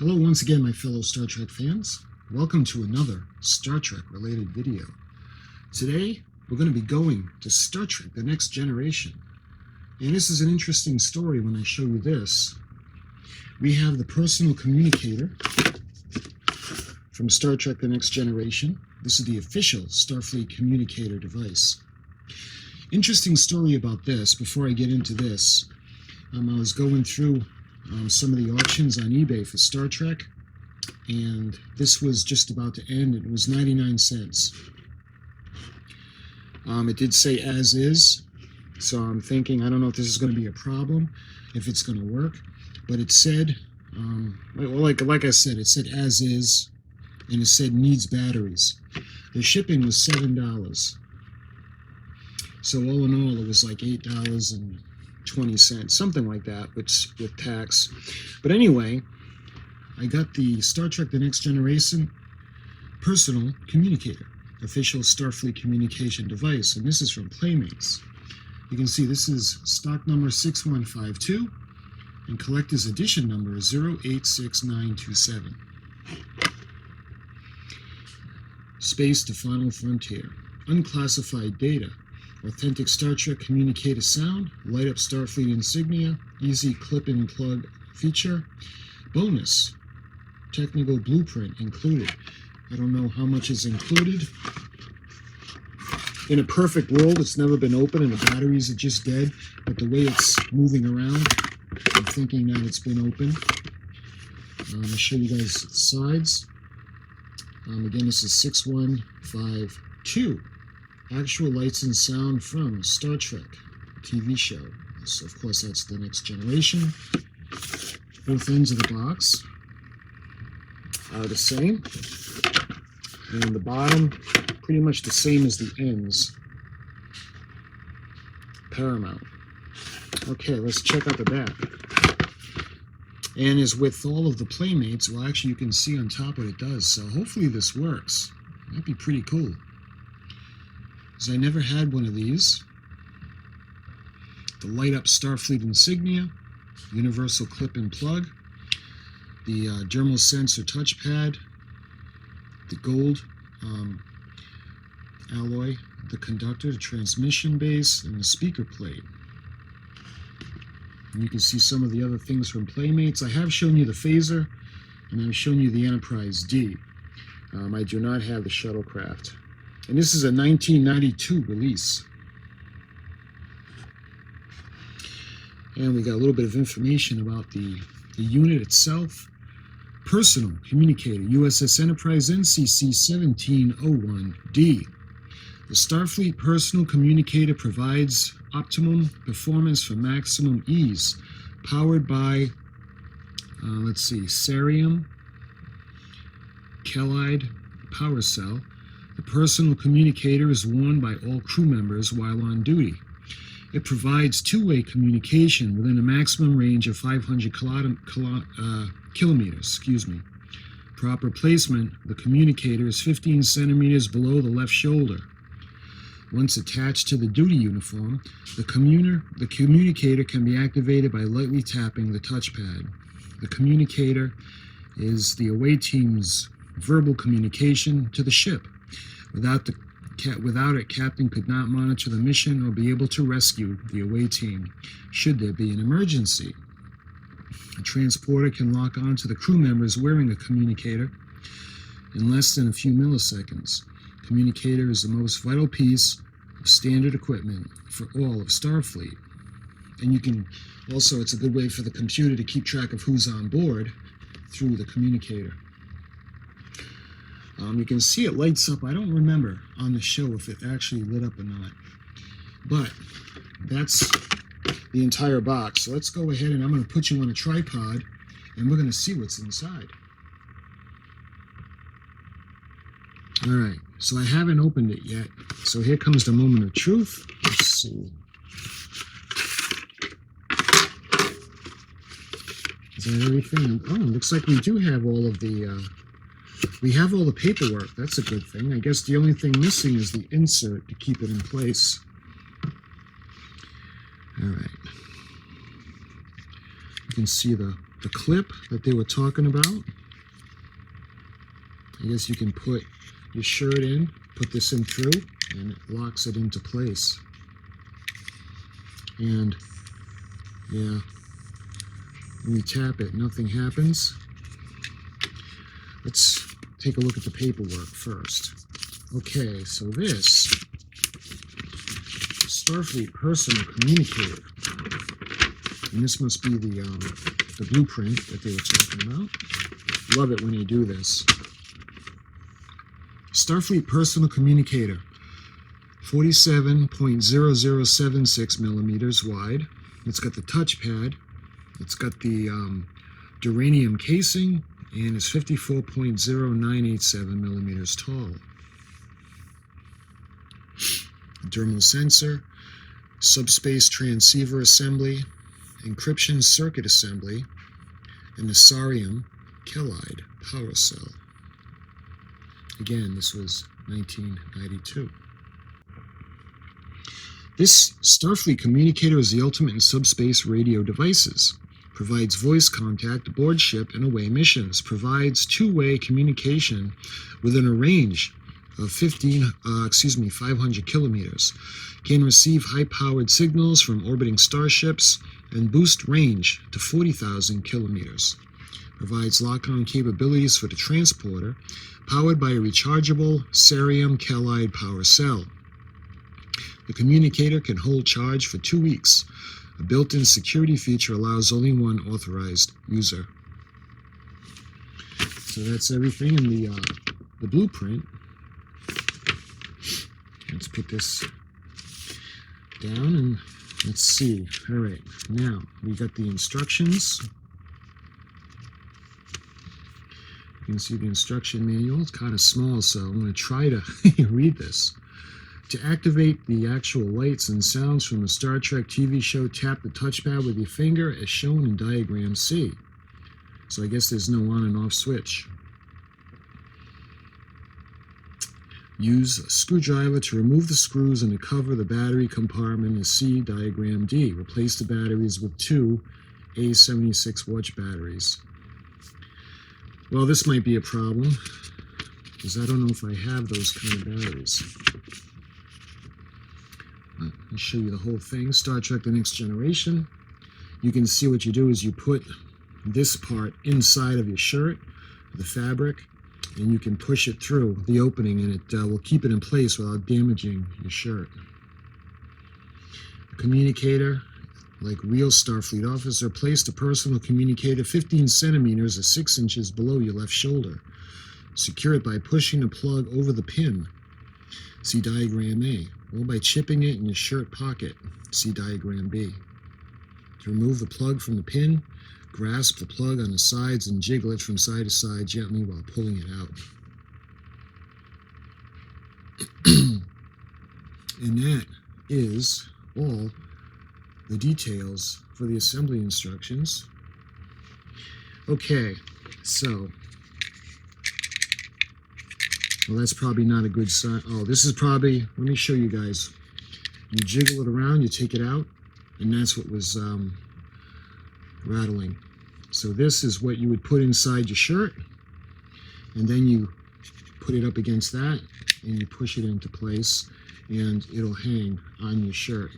Hello once again, my fellow Star Trek fans. Welcome to another Star Trek related video. Today, we're going to be going to Star Trek The Next Generation. And this is an interesting story when I show you this. We have the personal communicator from Star Trek The Next Generation. This is the official Starfleet communicator device. Interesting story about this. Before I get into this, I was going through some of the auctions on eBay for Star Trek, and this was just about to end. It was 99 cents. It did say as is, so I'm thinking, I don't know if this is going to be a problem, if it's going to work, but it said, like I said, it said as is, and it said needs batteries. The shipping was $7. So all in all, it was like $8.20, something like that, with tax. But anyway, I got the Star Trek The Next Generation personal communicator, official Starfleet communication device, and this is from Playmates. You can see this is stock number 6152, and collector's edition number is 086927. Space to Final Frontier. Unclassified data. Authentic Star Trek communicator sound, light up Starfleet insignia, easy clip and plug feature. Bonus, technical blueprint included. I don't know how much is included. In a perfect world, it's never been open and the batteries are just dead, but the way it's moving around, I'm thinking that it's been open. I'll show you guys the sides. Again, this is 6152. Actual lights and sound from Star Trek TV show. So of course, that's The Next Generation. Both ends of the box are the same. And the bottom, pretty much the same as the ends. Paramount. Okay, let's check out the back. And as with all of the Playmates, well, actually you can see on top what it does. So hopefully this works. That'd be pretty cool. I never had one of these. The light up Starfleet insignia, universal clip and plug, the dermal sensor touchpad, the gold alloy, the conductor, the transmission base, and the speaker plate. And you can see some of the other things from Playmates. I have shown you the phaser, and I've shown you the Enterprise D. I do not have the shuttlecraft. And this is a 1992 release. And we got a little bit of information about the unit itself. Personal communicator, USS Enterprise NCC 1701D. The Starfleet personal communicator provides optimum performance for maximum ease. Powered by, cerium Kelide power cell. The personal communicator is worn by all crew members while on duty. It provides two-way communication within a maximum range of 500 kilometers. Proper placement, the communicator is 15 centimeters below the left shoulder. Once attached to the duty uniform, the communicator can be activated by lightly tapping the touchpad. The communicator is the away team's verbal communication to the ship. Without it, Captain could not monitor the mission or be able to rescue the away team, should there be an emergency. A transporter can lock on to the crew members wearing a communicator in less than a few milliseconds. Communicator is the most vital piece of standard equipment for all of Starfleet. And you can also, it's a good way for the computer to keep track of who's on board through the communicator. You can see it lights up. I don't remember on the show if it actually lit up or not. But that's the entire box. So let's go ahead and I'm going to put you on a tripod and we're going to see what's inside. All right, so I haven't opened it yet. So here comes the moment of truth. Let's see. Is that everything? Oh, looks like we do have all of the... we have all the paperwork. That's a good thing. I guess the only thing missing is the insert to keep it in place. All right. You can see the the clip that they were talking about. I guess you can put your shirt in, put this in through, and it locks it into place. And yeah, when you tap it, nothing happens. Let's take a look at the paperwork first. Okay, so this Starfleet Personal Communicator, and this must be the blueprint that they were talking about. Love it when they do this. Starfleet Personal Communicator, 47.0076 millimeters wide. It's got the touchpad. It's got the duranium casing, and it's 54.0987 millimeters tall. Dermal sensor, subspace transceiver assembly, encryption circuit assembly, and the Sarium Kellide power cell. Again, this was 1992. This Starfleet communicator is the ultimate in subspace radio devices. Provides voice contact aboard ship and away missions. Provides two-way communication within a range of 500 kilometers. Can receive high-powered signals from orbiting starships and boost range to 40,000 kilometers. Provides lock-on capabilities for the transporter, powered by a rechargeable Sarium Kellide power cell. The communicator can hold charge for 2 weeks. A built-in security feature allows only one authorized user. So that's everything in the blueprint. Let's put this down and let's see. All right, now we got the instructions. You can see the instruction manual. It's kind of small, so I'm going to try to read this. To activate the actual lights and sounds from the Star Trek TV show, tap the touchpad with your finger as shown in diagram C. So I guess there's no on and off switch. Use a screwdriver to remove the screws and to cover the battery compartment as see diagram D. Replace the batteries with two A76 watch batteries. Well, this might be a problem because I don't know if I have those kind of batteries. I'll show you the whole thing. Star Trek The Next Generation. You can see what you do is you put this part inside of your shirt, the fabric, and you can push it through the opening and it will keep it in place without damaging your shirt. A communicator, like real Starfleet officer, placed a personal communicator 15 centimeters or 6 inches below your left shoulder. Secure it by pushing the plug over the pin. See diagram A. Or by chipping it in your shirt pocket. See diagram B. To remove the plug from the pin, grasp the plug on the sides and jiggle it from side to side gently while pulling it out. And that is all the details for the assembly instructions. Okay, so well, that's probably not a good sign. Oh, this is probably, let me show you guys. You jiggle it around, you take it out, and that's what was rattling. So this is what you would put inside your shirt, and then you put it up against that, and you push it into place, and it'll hang on your shirt.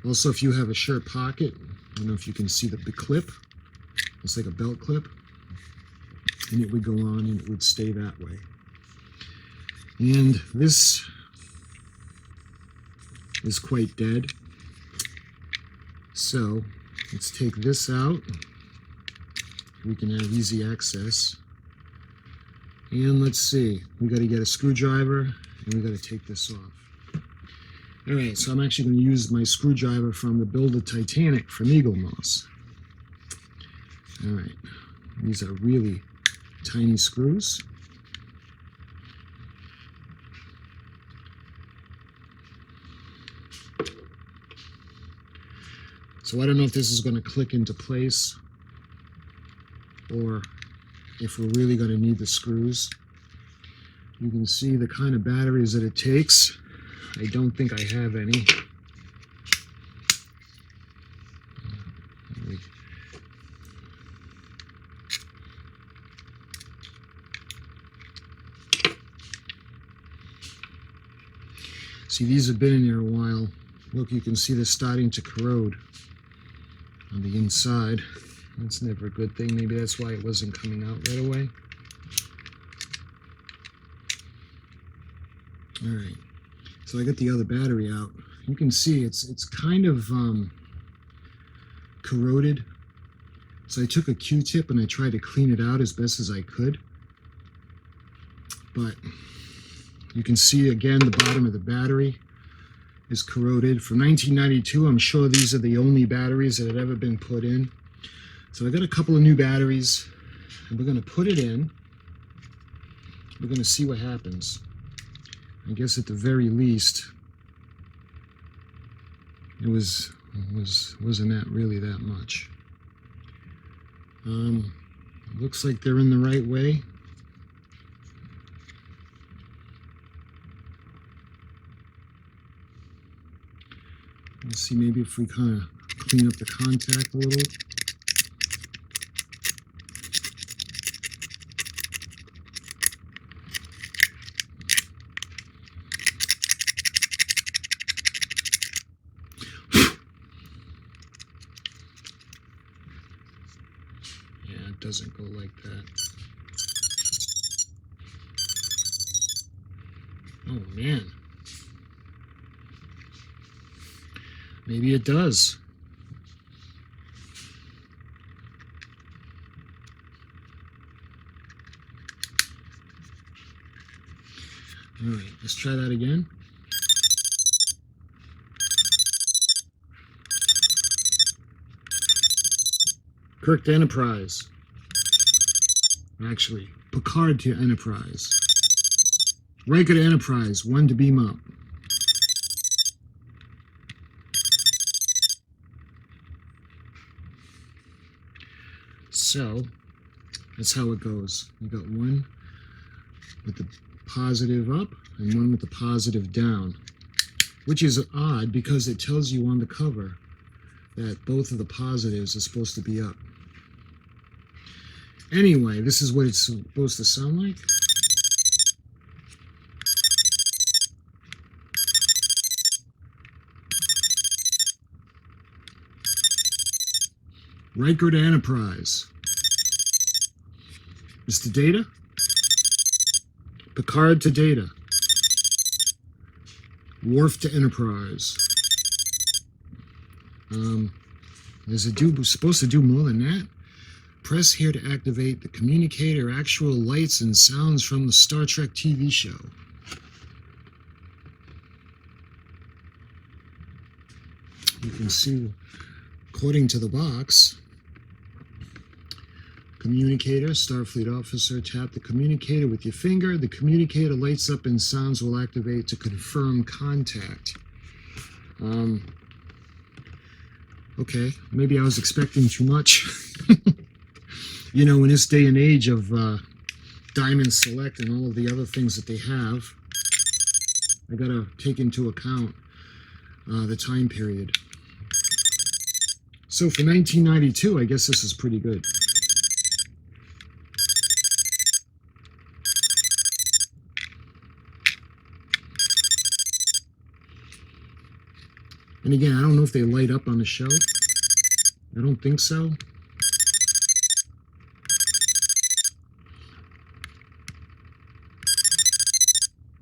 Also, if you have a shirt pocket, I don't know if you can see the clip. It's like a belt clip, and it would go on, and it would stay that way. And this is quite dead. So let's take this out. We can have easy access. And let's see, we got to get a screwdriver and we got to take this off. All right, so I'm actually going to use my screwdriver from the Build a Titanic from Eagle Moss. All right, these are really tiny screws. So I don't know if this is going to click into place or if we're really going to need the screws. You can see the kind of batteries that it takes. I don't think I have any. See, these have been in there a while. Look, you can see they're starting to corrode on the inside. That's never a good thing. Maybe that's why it wasn't coming out right away. All right, so I got the other battery out. You can see it's kind of corroded. So I took a Q-tip and I tried to clean it out as best as I could. But you can see again the bottom of the battery is corroded. From 1992, I'm sure these are the only batteries that had ever been put in. So I got a couple of new batteries and we're going to put it in. We're going to see what happens. I guess at the very least, it wasn't that really that much. Looks like they're in the right way. Let's see, maybe if we kind of clean up the contact a little. Yeah, it doesn't go like that. Oh man. Maybe it does. All right, let's try that again. Kirk to Enterprise. Actually, Picard to Enterprise. Riker to Enterprise, 1 to beam up. So, that's how it goes. You got one with the positive up and one with the positive down, which is odd because it tells you on the cover that both of the positives are supposed to be up. Anyway, this is what it's supposed to sound like. Riker to Enterprise. Mr. Data. Picard to Data. Worf to Enterprise. Is it supposed to do more than that? Press here to activate the communicator actual lights and sounds from the Star Trek TV show. You can see, according to the box, Communicator, Starfleet officer, tap the communicator with your finger. The communicator lights up and sounds will activate to confirm contact. Okay, maybe I was expecting too much. You know, in this day and age of Diamond Select and all of the other things that they have, I gotta take into account the time period. So for 1992, I guess this is pretty good. And again, I don't know if they light up on the show. I don't think so.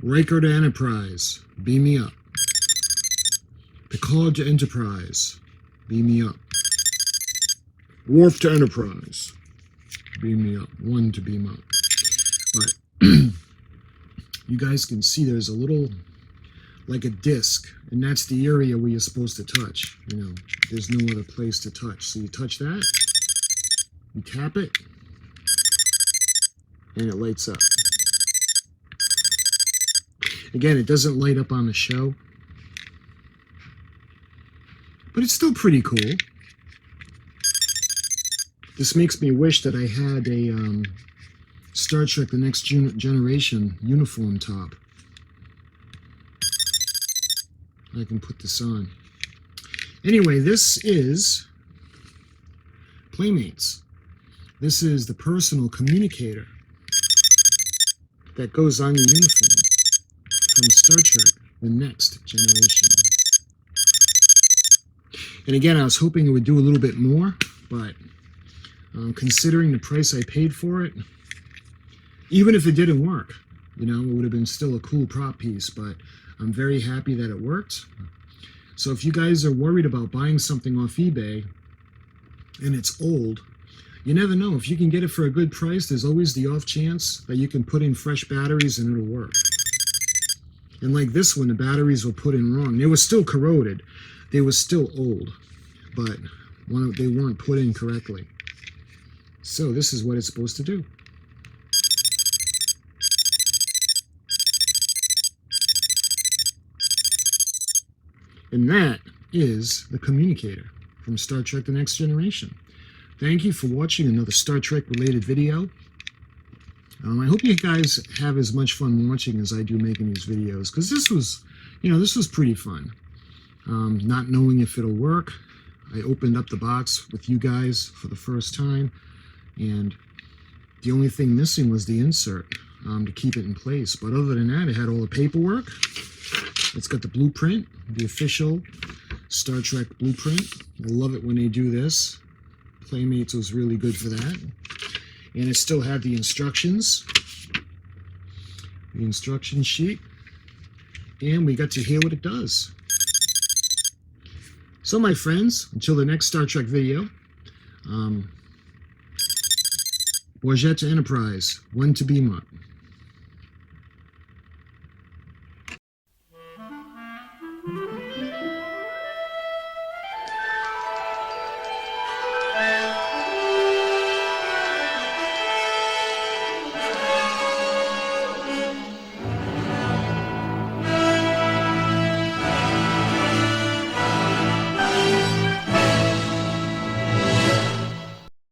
Riker to Enterprise, beam me up. Picard to Enterprise, beam me up. Worf to Enterprise, beam me up. 1 to beam up. But you guys can see there's a little, like a disc, and that's the area where you're supposed to touch. You know, there's no other place to touch. So you touch that, you tap it, and it lights up. Again, it doesn't light up on the show, but it's still pretty cool. This makes me wish that I had a Star Trek The Next Generation uniform top. I can put this on. Anyway, this is Playmates. This is the personal communicator that goes on your uniform from Star Trek. the next generation. And again, I was hoping it would do a little bit more, but considering the price I paid for it, even if it didn't work, you know, it would have been still a cool prop piece, but I'm very happy that it worked. So if you guys are worried about buying something off eBay and it's old, you never know. If you can get it for a good price, there's always the off chance that you can put in fresh batteries and it'll work. And like this one, the batteries were put in wrong. They were still corroded. They were still old, but they weren't put in correctly. So this is what it's supposed to do. And that is the Communicator from Star Trek The Next Generation. Thank you for watching another Star Trek related video. I hope you guys have as much fun watching as I do making these videos, because this was, you know, this was pretty fun. Not knowing if it'll work. I opened up the box with you guys for the first time, and the only thing missing was the insert to keep it in place. But other than that, it had all the paperwork. It's got the blueprint, the official Star Trek blueprint. I love it when they do this. Playmates was really good for that. And it still had the instructions, the instruction sheet, and we got to hear what it does. So my friends, until the next Star Trek video, Bourget to Enterprise, one to beam up.